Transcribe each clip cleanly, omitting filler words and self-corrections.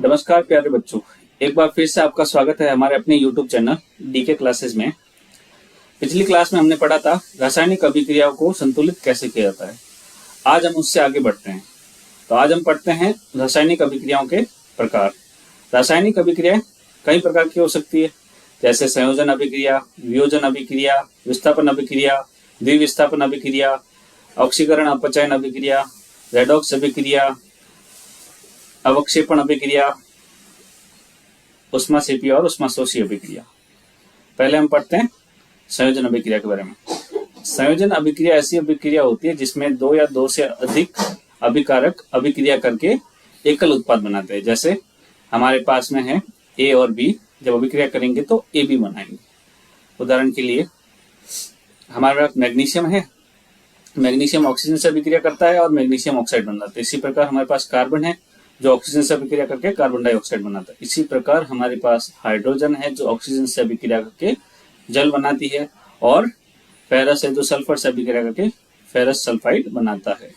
नमस्कार प्यारे बच्चों, एक बार फिर से आपका स्वागत है हमारे अपने YouTube चैनल डीके क्लासेस में। पिछली क्लास में हमने पढ़ा था रासायनिक अभिक्रियाओं को संतुलित कैसे किया जाता है। आज हम उससे आगे बढ़ते हैं। तो आज हम पढ़ते हैं रासायनिक अभिक्रियाओं के प्रकार। रासायनिक अभिक्रिया कई प्रकार की हो सकती है, जैसे संयोजन अभिक्रिया, वियोजन अभिक्रिया, विस्थापन अभिक्रिया, द्विविस्थापन अभिक्रिया, ऑक्सीकरण अपचयन अभिक्रिया, रेडॉक्स अभिक्रिया, अवक्षेपण अभिक्रिया, उष्माक्षेपी और उष्माशोषी अभिक्रिया। पहले हम पढ़ते हैं संयोजन अभिक्रिया के बारे में। संयोजन अभिक्रिया ऐसी अभिक्रिया होती है जिसमें दो या दो से अधिक अभिकारक अभिक्रिया करके एकल उत्पाद बनाते हैं। जैसे हमारे पास में है ए और बी, जब अभिक्रिया करेंगे तो ए बी बनाएंगे। उदाहरण के लिए हमारे पास मैग्नीशियम है, मैग्नीशियम ऑक्सीजन से अभिक्रिया करता है और मैग्नीशियम ऑक्साइड बनाता है। इसी प्रकार हमारे पास कार्बन है जो ऑक्सीजन से अभिक्रिया करके कार्बन डाइऑक्साइड बनाता है। इसी प्रकार हमारे पास हाइड्रोजन है जो ऑक्सीजन से अभिक्रिया करके जल बनाती है, और फेरस है जो सल्फर से अभिक्रिया करके फेरस सल्फाइड बनाता है।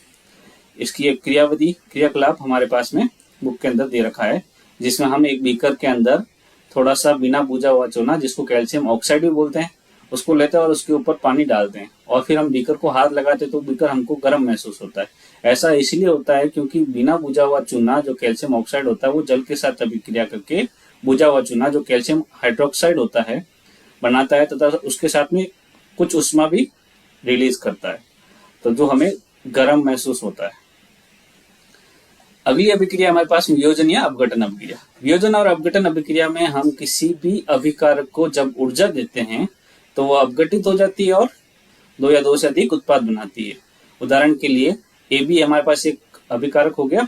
इसकी एक क्रियाविधि क्रियाकलाप हमारे पास में बुक के अंदर दे रखा है, जिसमें हम एक बीकर के अंदर थोड़ा सा बिना बूझा हुआ चूना, जिसको कैल्शियम ऑक्साइड भी बोलते हैं, उसको लेते हैं और उसके ऊपर पानी डालते हैं और फिर हम बीकर को हाथ लगाते हैं तो बीकर हमको गर्म महसूस होता है। ऐसा इसलिए होता है क्योंकि बिना बुझा हुआ चूना जो कैल्शियम ऑक्साइड होता है वो जल के साथ अभिक्रिया करके बुझा हुआ चूना जो कैल्शियम हाइड्रोक्साइड होता है बनाता है, तथा उसके साथ में कुछ उष्मा भी रिलीज करता है, तो जो हमें गर्म महसूस होता है। अगली अभिक्रिया हमारे पास वियोजन या अपघटन अभिक्रिया। वियोजन और अपघटन अभिक्रिया में हम किसी भी अभिकारक को जब ऊर्जा देते हैं तो वह अपघटित हो जाती है और दो या दो से अधिक उत्पाद बनाती है। उदाहरण के लिए ए बी हमारे पास एक अभिकारक हो गया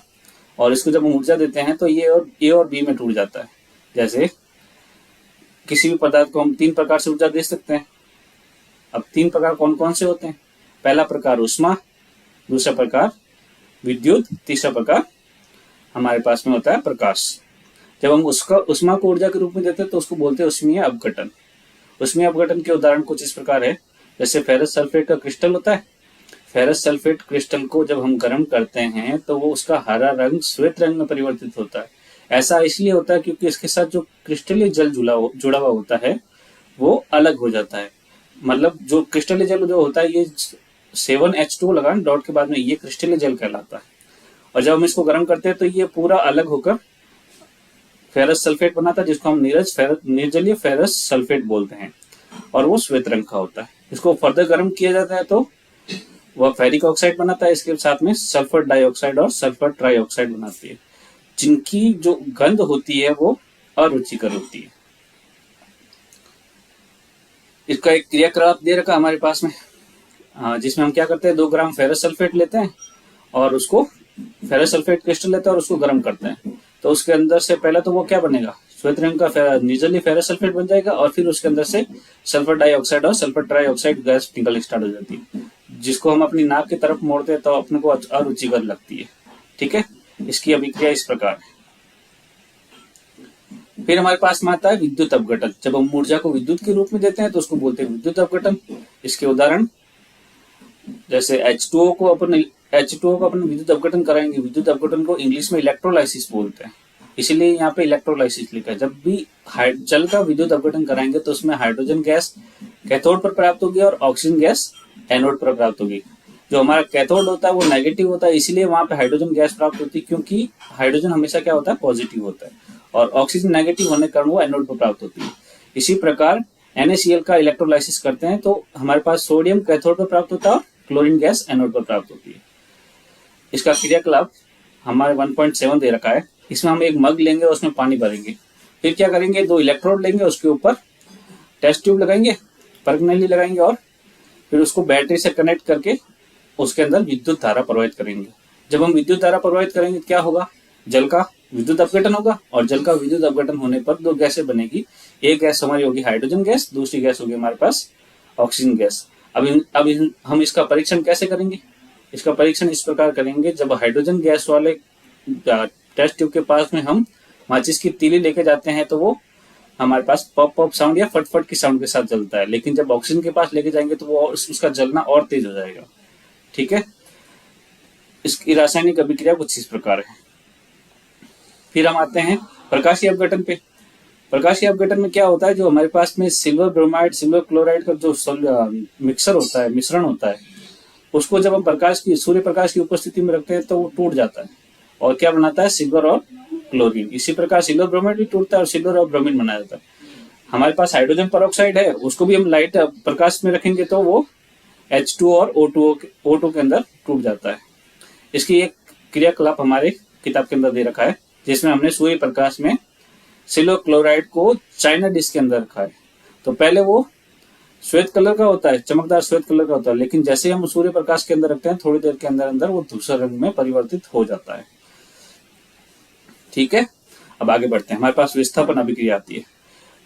और इसको जब हम ऊर्जा देते हैं तो ये और ए और बी में टूट जाता है। जैसे किसी भी पदार्थ को हम तीन प्रकार से ऊर्जा दे सकते हैं। अब तीन प्रकार कौन कौन से होते हैं? पहला प्रकार उष्मा, दूसरा प्रकार विद्युत, तीसरा प्रकार हमारे पास में होता है प्रकाश। जब हम उष्मा को ऊर्जा के रूप में देते हैं तो उसको बोलते हैं उष्मीय अपघटन। उष्मीय अपघटन के उदाहरण कुछ इस प्रकार है, जैसे फेरस सल्फेट का क्रिस्टल होता है। फेरस सल्फेट क्रिस्टल को जब हम गर्म करते हैं तो वो उसका हरा रंग श्वेत रंग में परिवर्तित होता है। ऐसा इसलिए होता है क्योंकि इसके साथ जो क्रिस्टलीय जल जुड़ा हुआ होता है वो अलग हो जाता है। मतलब जो क्रिस्टलीय जल जो होता है ये 7H2 लगाएं डॉट के बाद में, ये क्रिस्टलीय जल कहलाता है। और जब हम इसको गर्म करते हैं तो ये पूरा अलग होकर फेरस सल्फेट बनाता है, जिसको हम निर्जलीय फेरस सल्फेट बोलते हैं, और वो श्वेत रंग का होता है। इसको फर्दर गर्म किया जाता है तो वह फेरिक ऑक्साइड बनाता है। इसके साथ में सल्फर डाइऑक्साइड और सल्फर ट्राइऑक्साइड बनाती है, जिनकी जो गंध होती है वो अरुचिकर होती है। इसका एक क्रियाकलाप दे रखा हमारे पास में, जिसमें हम क्या करते हैं, 2 ग्राम फेरस सल्फेट लेते हैं और उसको फेरस सल्फेट क्रिस्टल लेते हैं और उसको गर्म करते हैं। तो उसके अंदर से पहले तो वो क्या बनेगा, श्वेत रंग का निर्जलीय फेरस सल्फेट बन जाएगा, और फिर उसके अंदर से सल्फर डाइऑक्साइड और सल्फर ट्राइऑक्साइड गैस निकल स्टार्ट हो जाती है, जिसको हम अपनी नाक की तरफ मोड़ते हैं तो अपने को अरुचिकर लगती है। ठीक है, इसकी अभिक्रिया इस प्रकार है। फिर हमारे पास में आता है विद्युत अपघटन। जब हम ऊर्जा को विद्युत के रूप में देते हैं तो उसको बोलते हैं विद्युत अपघटन। इसके उदाहरण जैसे H2O को अपन विद्युत अपघटन कराएंगे। विद्युत अपघटन को इंग्लिश में इलेक्ट्रोलाइसिस बोलते हैं, इसीलिए यहाँ पे इलेक्ट्रोलाइसिस लिखा है। जब भी जल का विद्युत अपघटन कराएंगे तो उसमें हाइड्रोजन गैस कैथोड पर प्राप्त होगी और ऑक्सीजन गैस एनोड पर प्राप्त होगी। जो हमारा कैथोड होता है वो नेगेटिव होता है, इसलिए वहां पे हाइड्रोजन गैस प्राप्त होती है, क्योंकि हाइड्रोजन हमेशा क्या होता है, पॉजिटिव होता है, और ऑक्सीजन नेगेटिव होने के कारण वो एनोड पर प्राप्त होती है। इसी प्रकार NaCl का इलेक्ट्रोलाइसिस करते हैं तो हमारे पास सोडियम कैथोड पर प्राप्त होता है और क्लोरीन गैस एनोड पर प्राप्त होती है। इसका क्रियाकलाप हमारे 1.7 दे रखा है। इसमें हम एक मग लेंगे और उसमें पानी भरेंगे, फिर क्या करेंगे, 2 इलेक्ट्रोड लेंगे, उसके ऊपर टेस्ट ट्यूब लगाएंगे, परगनली लगाएंगे, और फिर उसको बैटरी से कनेक्ट करके उसके अंदर विद्युत धारा प्रवाहित करेंगे। जब हम विद्युत धारा प्रवाहित करेंगे क्या होगा, जल का विद्युत अपघटन होगा, और जल का विद्युत अपघटन होने पर 2 गैसें बनेगी। एक गैस हमारी होगी हाइड्रोजन गैस, दूसरी गैस होगी हमारे पास ऑक्सीजन गैस। अब हम इसका परीक्षण कैसे करेंगे? इसका परीक्षण इस प्रकार करेंगे, जब हाइड्रोजन गैस वाले टेस्ट ट्यूब के पास में हम माचिस की तीली लेके जाते हैं तो वो हमारे पास पॉप पॉप साउंड या फट फट की साउंड के साथ जलता है, लेकिन जब ऑक्सीजन के पास लेके जाएंगे तो वो उसका जलना और तेज हो जाएगा। ठीक है, इसकी रासायनिक अभिक्रिया कुछ इस प्रकार है। फिर हम आते हैं प्रकाशीय अपघटन पे। प्रकाशीय अपघटन में क्या होता है, जो हमारे पास में सिल्वर ब्रोमाइड सिल्वर क्लोराइड का जो मिक्सर होता है, मिश्रण होता है, उसको जब हम सूर्य प्रकाश की उपस्थिति में रखते हैं तो वो टूट जाता है और क्या बनाता है, सिल्वर और क्लोरीन। इसी प्रकार सिल्वर ब्रोमाइड भी टूटता है और सिल्वर और ब्रोमीन बनाया जाता है। हमारे पास हाइड्रोजन पेरोक्साइड है, उसको भी हम लाइट प्रकाश में रखेंगे तो वो H2 और O2 के अंदर टूट जाता है। इसकी एक क्रियाकलाप हमारे किताब के अंदर दे रखा है, जिसमें हमने सूर्य प्रकाश में सिल्वर क्लोराइड को चाइना डिश के अंदर रखा है। तो पहले वो श्वेत कलर का होता है, चमकदार श्वेत कलर का होता है, लेकिन जैसे हम सूर्य प्रकाश के अंदर रखते हैं थोड़ी देर के अंदर अंदर वो धूसर रंग में परिवर्तित हो जाता है। ठीक है, अब आगे बढ़ते हैं। हमारे पास विस्थापन अभिक्रिया आती है।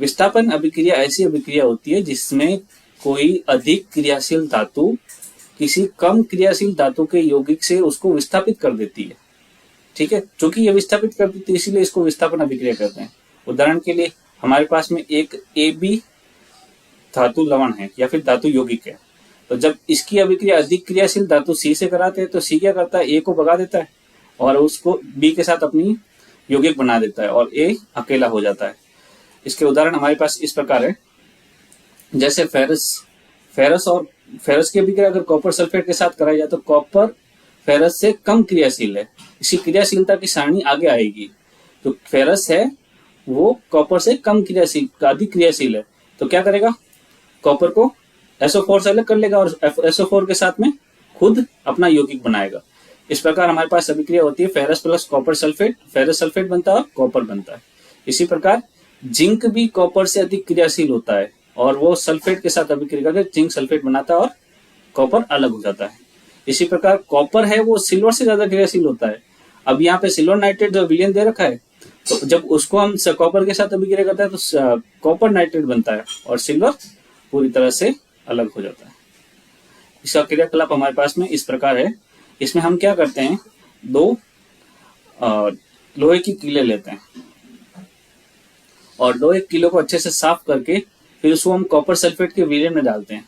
विस्थापन अभिक्रिया ऐसी अभिक्रिया होती है जिसमें कोई अधिक क्रियाशील धातु किसी कम क्रियाशील धातु के यौगिक से उसको विस्थापित कर देती है। ठीक है, क्योंकि ये विस्थापित कर देती है इसीलिए इसको विस्थापन अभिक्रिया कहते हैं। उदाहरण के लिए हमारे पास में एक AB धातु लवण है या फिर धातु यौगिक है, तो जब इसकी अभिक्रिया अधिक क्रियाशील धातु C से कराते हैं तो C क्या करता है, A को भगा देता है और उसको B के साथ अपनी यौगिक बना देता है और A अकेला हो जाता है। इसके उदाहरण हमारे पास इस प्रकार है, जैसे फेरस की अभिक्रिया अगर कॉपर सल्फेट के साथ कराई जाए तो कॉपर फेरस से कम क्रियाशील है। इसकी क्रियाशीलता की सारणी आगे आएगी। तो फेरस है वो कॉपर से कम क्रियाशील, अधिक क्रियाशील है, तो क्या करेगा, कॉपर को SO4 से अलग कर लेगा और SO4 के साथ में खुद अपना यौगिक बनाएगा। इस प्रकार हमारे पास अभिक्रिया होती है ferrous plus copper sulphate, ferrous sulphate बनता है और कॉपर बनता है। इसी प्रकार जिंक भी कॉपर से अधिक क्रियाशील होता है और वो सल्फेट के साथ अभिक्रिया करके जिंक सल्फेट बनाता है और कॉपर अलग हो जाता है। इसी प्रकार कॉपर है वो सिल्वर से ज्यादा क्रियाशील होता है। अब यहाँ पे सिल्वर नाइट्रेट जो विलयन दे रखा है, तो जब उसको हम कॉपर के साथ अभिक्रिया करते हैं तो कॉपर नाइट्रेट बनता है और सिल्वर पूरी तरह से अलग हो जाता है। इसका क्रियाकलाप हमारे पास में इस प्रकार है। इसमें हम क्या करते हैं, दो लोहे की कीलें लेते हैं और लोहे की कीलों को अच्छे से साफ करके फिर उसको हम कॉपर सल्फेट के विलयन में डालते हैं।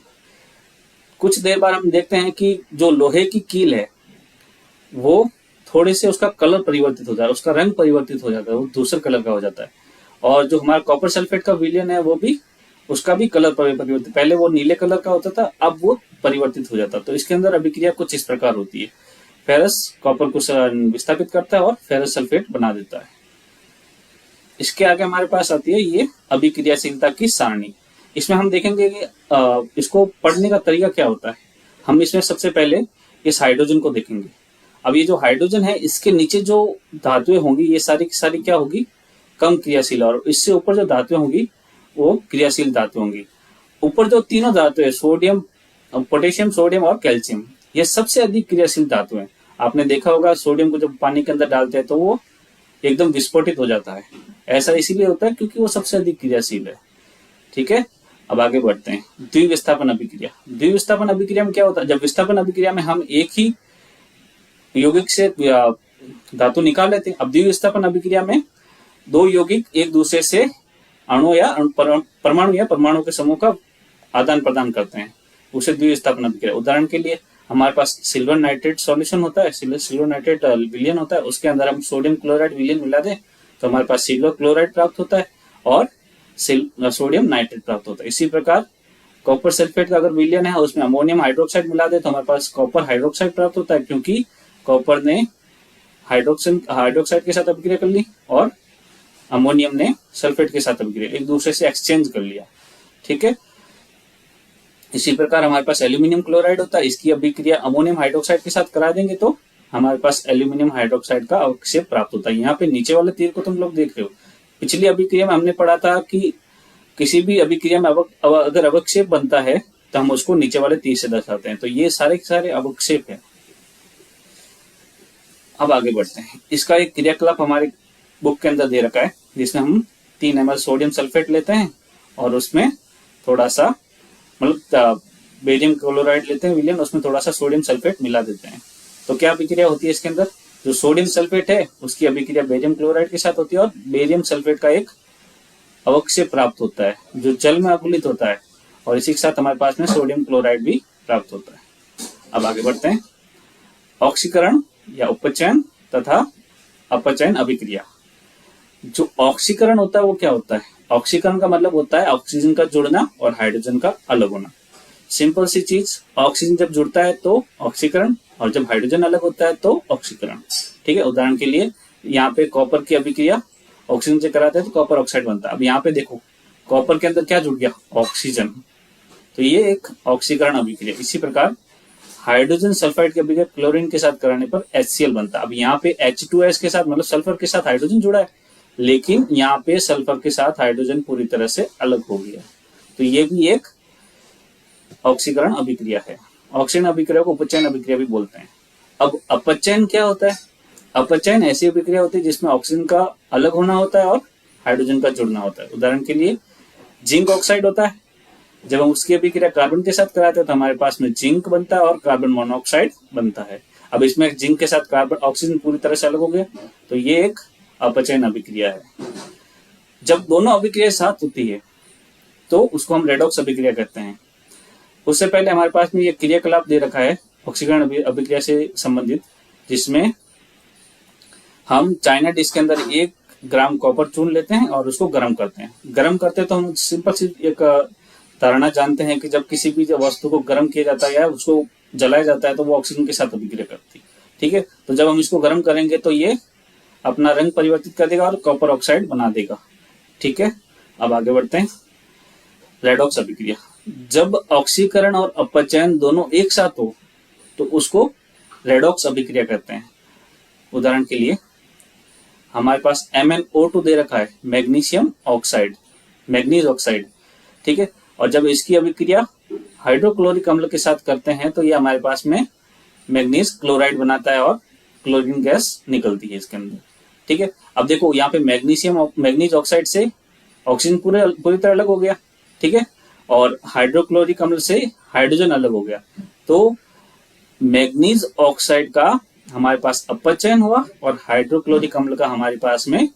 कुछ देर बाद हम देखते हैं कि जो लोहे की कील है वो थोड़े से उसका कलर परिवर्तित हो जाता है, उसका रंग परिवर्तित हो जाता है, वो दूसरे कलर का हो जाता है। और जो हमारा कॉपर सल्फेट का विलयन है वो भी, उसका भी कलर परिवर्तित, पहले वो नीले कलर का होता था, अब वो परिवर्तित हो जाता है। तो इसके अंदर अभिक्रिया कुछ इस प्रकार होती है, फेरस कॉपर को विस्थापित करता है और फेरस सल्फेट बना देता है। इसके आगे हमारे पास आती है ये अभिक्रियाशीलता की सारणी। इसमें हम देखेंगे कि इसको पढ़ने का तरीका क्या होता है। हम इसमें सबसे पहले इस हाइड्रोजन को देखेंगे। अब ये जो हाइड्रोजन है इसके नीचे जो धातुएं होंगी ये सारी की सारी क्या होगी, कम क्रियाशील, और इससे ऊपर जो धातुएं होंगी वो क्रियाशील धातु होंगी। ऊपर जो तीनों धातु है, सोडियम, पोटेशियम, सोडियम और कैल्शियम, ये सबसे अधिक क्रियाशील धातु है। आपने देखा होगा सोडियम को जब पानी के अंदर डालते हैं तो वो एकदम विस्फोटित हो जाता है। ऐसा इसीलिए होता है क्योंकि वो सबसे अधिक क्रियाशील है। ठीक है, अब आगे बढ़ते हैं। द्विविस्थापन अभिक्रिया। द्विविस्थापन अभिक्रिया में क्या होता है, जब विस्थापन अभिक्रिया में हम एक ही यौगिक से धातु निकाल लेते हैं। अब द्विविस्थापन अभिक्रिया में दो यौगिक एक दूसरे से अणु या परमाणु के समूह का आदान प्रदान करते हैं, उसे द्विविस्थापन अभिक्रिया। उदाहरण के लिए हमारे पास सिल्वर नाइट्रेट सॉल्यूशन होता है, सिल्वर नाइट्रेट विलयन होता है, उसके अंदर हम सोडियम क्लोराइड विलयन मिला दें तो हमारे पास सिल्वर क्लोराइड प्राप्त होता है और सोडियम नाइट्रेट प्राप्त होता है। इसी प्रकार कॉपर सल्फेट का अगर विलयन है उसमें अमोनियम हाइड्रोक्साइड मिला दे तो हमारे पास कॉपर हाइड्रोक्साइड प्राप्त होता है, क्योंकि कॉपर ने हाइड्रोक्साइड के साथ अभिक्रिया कर ली और अमोनियम ने सल्फेट के साथ अभिक्रिया, एक दूसरे से एक्सचेंज कर लिया। ठीक है, इसी प्रकार हमारे पास एल्यूमिनियम क्लोराइड होता है, इसकी अभिक्रिया अमोनियम हाइड्रोक्साइड के साथ करा देंगे तो हमारे पास एल्यूमिनियम हाइड्रोक्साइड का अवक्षेप प्राप्त होता है। यहाँ पे नीचे वाले तीर को तुम लोग देख रहे हो। पिछली अभिक्रिया में हमने पढ़ा था कि किसी भी अभिक्रिया में अगर अवक्षेप बनता है तो हम उसको नीचे वाले तीर से दर्शाते हैं, तो ये सारे के सारे अवक्षेप है। अब आगे बढ़ते हैं। इसका एक क्रियाकलाप हमारे बुक के अंदर दे रखा है, जिसमें हम 3 ml सोडियम सल्फेट लेते हैं और उसमें थोड़ा सा मतलब बेरियम क्लोराइड लेते हैं विलयन, उसमें थोड़ा सा सोडियम सल्फेट मिला देते हैं। तो क्या अभिक्रिया होती है इसके अंदर, जो सोडियम सल्फेट है उसकी अभिक्रिया बेरियम क्लोराइड के साथ होती है और बेरियम सल्फेट का एक अवक्षेप प्राप्त होता है जो जल में अकुलित होता है, और इसी के साथ हमारे पास में सोडियम क्लोराइड भी प्राप्त होता है। अब आगे बढ़ते हैं। ऑक्सीकरण या उपचयन तथा अपचयन अभिक्रिया। जो ऑक्सीकरण होता है वो क्या होता है? ऑक्सीकरण का मतलब होता है ऑक्सीजन का जुड़ना और हाइड्रोजन का अलग होना। सिंपल सी चीज, ऑक्सीजन जब जुड़ता है तो ऑक्सीकरण, और जब हाइड्रोजन अलग होता है तो ऑक्सीकरण। ठीक है, उदाहरण के लिए यहाँ पे कॉपर की अभिक्रिया ऑक्सीजन से कराते हैं तो कॉपर ऑक्साइड बनता है। अब यहाँ पे देखो कॉपर के अंदर क्या जुड़ गया? ऑक्सीजन। तो ये एक ऑक्सीकरण अभिक्रिया। इसी प्रकार हाइड्रोजन सल्फाइड की अभिक्रिया क्लोरीन के साथ कराने पर HCl बनता है। अब यहाँ पे H2S के साथ मतलब सल्फर के साथ हाइड्रोजन जुड़ा है, लेकिन यहाँ पे सल्फर के साथ हाइड्रोजन पूरी तरह से अलग हो गया। तो ये भी एक ऑक्सीकरण अभिक्रिया है। ऑक्सीकरण अभिक्रिया को उपचयन अभिक्रिया भी बोलते हैं। अब अपचयन क्या होता है? अपचयन ऐसी अभिक्रिया होती है जिसमें ऑक्सीजन का अलग होना होता है और हाइड्रोजन का जुड़ना होता है। उदाहरण के लिए जिंक ऑक्साइड होता है, जब हम उसकी अभिक्रिया कार्बन के साथ कराते हैं तो हमारे पास में जिंक बनता है और कार्बन मोनोऑक्साइड बनता है। अब इसमें जिंक के साथ कार्बन ऑक्सीजन पूरी तरह से अलग हो गया, तो ये एक अपचयन अभिक्रिया है। जब दोनों अभिक्रिया साथ होती है तो उसको हम रेडॉक्स अभिक्रिया कहते हैं। उससे पहले हमारे पास में ये क्रियाकलाप दे रखा है ऑक्सीकरण अभिक्रिया से संबंधित, जिसमें हम चाइना डिश के अंदर 1 ग्राम कॉपर चून लेते हैं और उसको गर्म करते हैं। गर्म करते हैं तो हम सिंपल सी एक धारणा जानते हैं कि जब किसी भी वस्तु को गर्म किया जाता है या उसको जलाया जाता है तो वो ऑक्सीजन के साथ अभिक्रिया करती है। ठीक है, तो जब हम इसको गर्म करेंगे तो ये अपना रंग परिवर्तित कर देगा और कॉपर ऑक्साइड बना देगा। ठीक है, अब आगे बढ़ते हैं। रेडॉक्स अभिक्रिया, जब ऑक्सीकरण और अपचयन दोनों एक साथ हो तो उसको रेडॉक्स अभिक्रिया कहते हैं। उदाहरण के लिए हमारे पास MnO2 दे रखा है, मैग्नीशियम ऑक्साइड, मैग्नीज ऑक्साइड। ठीक है, और जब इसकी अभिक्रिया हाइड्रोक्लोरिक अम्ल के साथ करते हैं तो ये हमारे पास में मैग्नीज क्लोराइड बनाता है और क्लोरीन गैस निकलती है इसके अंदर। ठीक है, अब देखो यहाँ पे मैग्नीज ऑक्साइड से ऑक्सीजन पूरी तरह अलग हो गया। ठीक है, और हाइड्रोक्लोरिक अम्ल से हाइड्रोजन अलग हो गया, तो मैग्नीज ऑक्साइड का हमारे पास अपचयन हुआ और हाइड्रोक्लोरिक अम्ल का हमारे पास में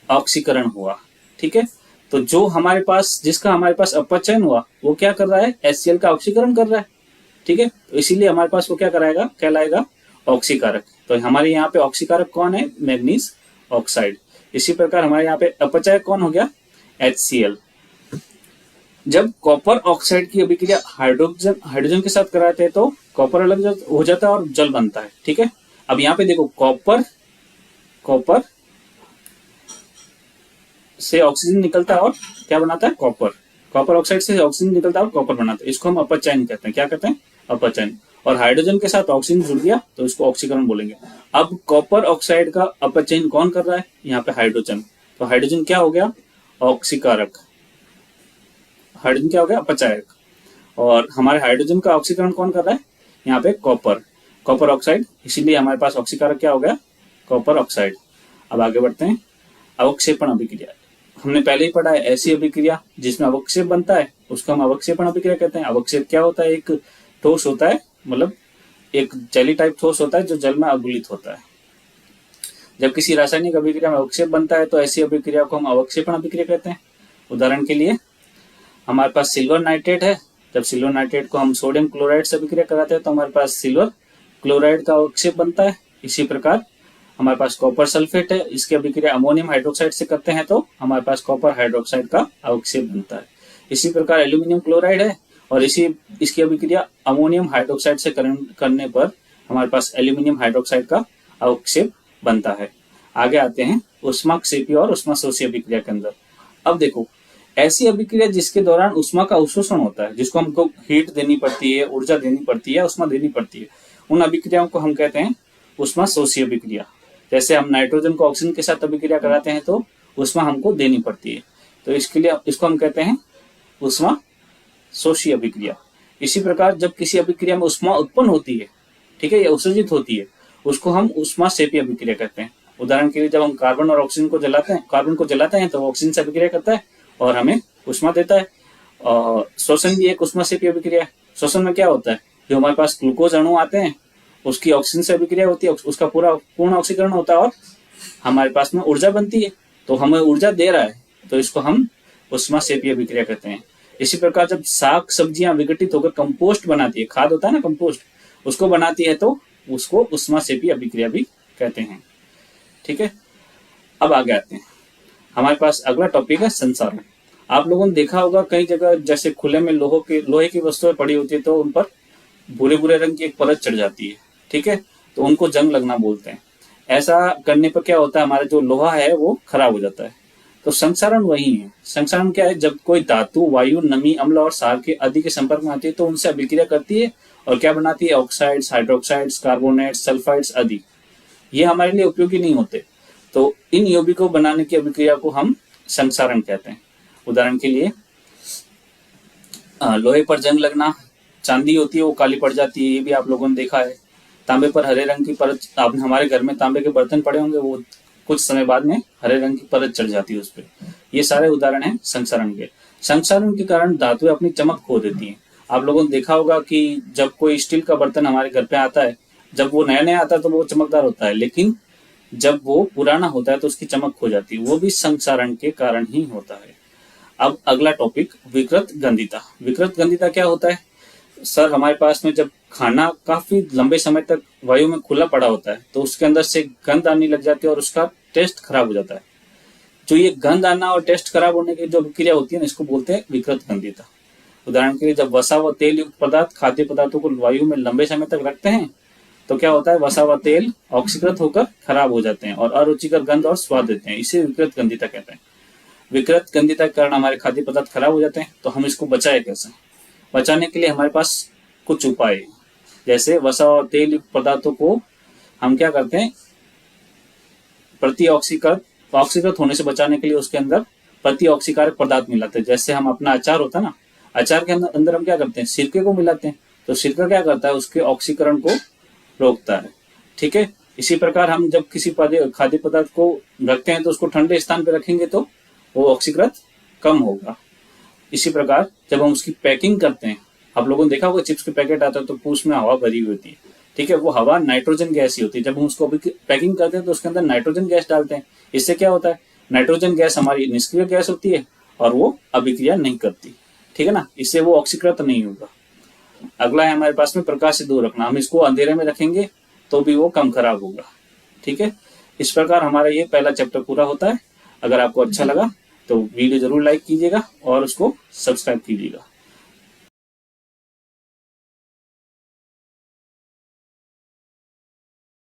ऑक्सीकरण हुआ। ठीक है, तो जो हमारे पास जिसका हमारे पास अपचयन हुआ वो क्या कर रहा है? HCl का ऑक्सीकरण कर रहा है। ठीक है, तो इसीलिए हमारे पास वो क्या कराएगा, कहलाएगा ऑक्सीकारक। तो हमारे यहाँ पे ऑक्सीकारक कौन है? Manganese oxide. इसी प्रकार हमारे यहाँ पे अपचयक कौन हो गया? HCl। जब कॉपर ऑक्साइड की अभिक्रिया हाइड्रोजन के साथ कराते हैं तो कॉपर अलग हो जाता है और जल बनता है। ठीक है, अब यहाँ पे देखो कॉपर से ऑक्सीजन निकलता है और क्या बनाता है? कॉपर ऑक्साइड से ऑक्सीजन निकलता है और कॉपर बनाता है। इसको हम अपचयन कहते हैं। क्या कहते हैं? अपचयन। और हाइड्रोजन के साथ ऑक्सीजन जुड़ गया तो इसको ऑक्सीकरण बोलेंगे। अब कॉपर ऑक्साइड का अपचयन कौन कर रहा है? यहाँ पे हाइड्रोजन। तो हाइड्रोजन क्या हो गया? ऑक्सीकारक। हाइड्रोजन क्या हो गया? अपचायक। और हमारे हाइड्रोजन का ऑक्सीकरण कौन कर रहा है? यहाँ पे कॉपर ऑक्साइड। इसीलिए हमारे पास ऑक्सीकारक क्या हो गया? Copper oxide. अब आगे बढ़ते हैं। अवक्षेपण अभिक्रिया, हमने पहले ही पढ़ा है, ऐसी अभिक्रिया जिसमें अवक्षेप बनता है उसको हम अवक्षेपण अभिक्रिया कहते हैं। अवक्षेप क्या होता है? एक ठोस होता है, मतलब एक जेली टाइप ठोस होता है जो जल में अवगुलित होता है। जब किसी रासायनिक अभिक्रिया में अवक्षेप बनता है तो ऐसी अभिक्रिया को हम अवक्षेपण अभिक्रिया कहते हैं। उदाहरण के लिए हमारे पास सिल्वर नाइट्रेट है, जब सिल्वर नाइट्रेट को हम सोडियम क्लोराइड से अभिक्रिया कराते हैं तो हमारे पास सिल्वर क्लोराइड का अवक्षेप बनता है। इसी प्रकार हमारे पास कॉपर सल्फेट है, इसकी अभिक्रिया अमोनियम हाइड्रोक्साइड से करते हैं तो हमारे पास कॉपर हाइड्रोक्साइड का अवक्षेप बनता है। इसी प्रकार एल्यूमिनियम क्लोराइड है और इसकी अभिक्रिया अमोनियम हाइड्रोक्साइड से करने पर हमारे पास एल्यूमिनियम हाइड्रोक्साइड का अवक्षेप बनता है। आगे आते हैं ऊष्माक्षेपी और ऊष्माशोषी अभिक्रिया के अंदर। अब देखो, ऐसी अभिक्रिया जिसके दौरान ऊष्मा का अवशोषण होता है, जिसको हमको हीट देनी पड़ती है, ऊर्जा देनी पड़ती है, ऊष्मा देनी पड़ती है, उन अभिक्रियाओं को हम कहते हैं ऊष्माशोषी अभिक्रिया। जैसे हम नाइट्रोजन को ऑक्सीजन के साथ अभिक्रिया कराते हैं तो ऊष्मा हमको देनी पड़ती है, तो इसके लिए इसको हम कहते हैं ऊष्माशोषी अभिक्रिया। इसी प्रकार जब किसी अभिक्रिया में ऊष्मा उत्पन्न होती है, ठीक है, या उत्सर्जित होती है, उसको हम ऊष्माक्षेपी अभिक्रिया कहते हैं। उदाहरण के लिए जब हम कार्बन और ऑक्सीजन को जलाते हैं तो ऑक्सीजन से अभिक्रिया करता है और हमें ऊष्मा देता है। और श्वसन भी एक ऊष्माक्षेपी अभिक्रिया है। श्वसन में क्या होता है? जो हमारे पास ग्लूकोज अणु आते हैं उसकी ऑक्सीजन से अभिक्रिया होती है, उसका पूर्ण ऑक्सीकरण होता है और हमारे पास में ऊर्जा बनती है, तो हमें ऊर्जा दे रहा है, तो इसको हम ऊष्माक्षेपी अभिक्रिया कहते हैं। इसी प्रकार जब साग सब्जियां विघटित होकर कंपोस्ट बनाती है, खाद होता है ना कंपोस्ट, उसको बनाती है तो उसको ऊष्माक्षेपी अभिक्रिया भी कहते हैं। ठीक है, अब आगे आते हैं। हमारे पास अगला टॉपिक है संसारण। आप लोगों ने देखा होगा कई जगह जैसे खुले में लोहे की वस्तुएं पड़ी होती है तो उन पर भूरे भूरे रंग की एक परत चढ़ जाती है, ठीक है, तो उनको जंग लगना बोलते हैं। ऐसा करने पर क्या होता है, हमारा जो लोहा है वो खराब हो जाता है। तो संक्षारण वही है। संक्षारण क्या है, जब कोई धातु वायु नमी अम्ल और क्षार के आदि के संपर्क में आती है तो उनसे अभिक्रिया करती है और क्या बनाती है, ऑक्साइड्स, हाइड्रोक्साइड्स, कार्बोनेट्स, सल्फाइड्स आदि। ये हमारे लिए उपयोगी नहीं होते, तो इन यौगिकों बनाने की अभिक्रिया को हम संक्षारण कहते हैं। उदाहरण के लिए लोहे पर जंग लगना, चांदी होती है वो काली पड़ जाती है, ये भी आप लोगों ने देखा है। तांबे पर हरे रंग की परत, आपने हमारे घर में तांबे के बर्तन पड़े होंगे, वो कुछ समय बाद में हरे रंग की परत चढ़ जाती है उस पर। ये सारे उदाहरण हैं संक्षारण के। संक्षारण के कारण धातुएं अपनी चमक खो देती हैं। आप लोगों ने देखा होगा कि जब कोई स्टील का बर्तन हमारे घर पे आता है, जब वो नया नया आता है तो वो चमकदार होता है, लेकिन जब वो पुराना होता है तो उसकी चमक खो जाती है, वो भी संक्षारण के कारण ही होता है। अब अगला टॉपिक विकृत गंधिता। विकृत गंधिता क्या होता है सर, हमारे पास में जब खाना काफी लंबे समय तक वायु में खुला पड़ा होता है तो उसके अंदर से गंध आने लग जाती है और उसका टेस्ट खराब हो जाता है। जो ये गंध आना और टेस्ट खराब होने की जो क्रिया होती है ना, इसको बोलते हैं विकृत गंधिता। उदाहरण के लिए जब वसा व तेल युक्त पदार्थ खाद्य पदार्थों को वायु में लंबे समय तक रखते हैं तो क्या होता है, वसा व तेल ऑक्सीकृत होकर खराब हो जाते हैं और अरुचिकर गंध और स्वाद देते हैं। इसे विकृत गंधिता कहते हैं। विकृत गंधिता के कारण हमारे खाद्य पदार्थ खराब हो जाते हैं, तो हम इसको बचाए कैसे? बचाने के लिए हमारे पास कुछ उपाय है। जैसे वसा और तेल युक्त पदार्थों को हम क्या करते हैं, प्रति ऑक्सीकृत होने से बचाने के लिए उसके अंदर प्रति ऑक्सीकारक पदार्थ मिलाते हैं। जैसे हम अपना अचार होता है ना, अचार के अंदर हम क्या करते हैं, सिरके को मिलाते हैं, तो सिरका क्या करता है, उसके ऑक्सीकरण को रोकता है, ठीक है। इसी प्रकार हम जब किसी खाद्य पदार्थ को रखते हैं तो उसको ठंडे स्थान पर रखेंगे तो वो ऑक्सीकृत कम होगा। इसी प्रकार जब हम उसकी पैकिंग करते हैं, आप लोगों ने देखा होगा चिप्स के पैकेट आता है तो उसमें हवा भरी हुई होती है, ठीक है, वो हवा नाइट्रोजन गैस ही होती है। जब हम उसको पैकिंग करते हैं तो उसके अंदर नाइट्रोजन गैस डालते हैं। इससे क्या होता है, नाइट्रोजन गैस हमारी निष्क्रिय गैस होती है और वो अभिक्रिया नहीं करती, ठीक है ना, इससे वो ऑक्सीकृत नहीं होगा। अगला है हमारे पास में प्रकाश से दूर रखना। हम इसको अंधेरे में रखेंगे तो भी वो कम खराब होगा, ठीक है। इस प्रकार हमारा ये पहला चैप्टर पूरा होता है। अगर आपको अच्छा लगा तो वीडियो जरूर लाइक कीजिएगा और उसको सब्सक्राइब कीजिएगा।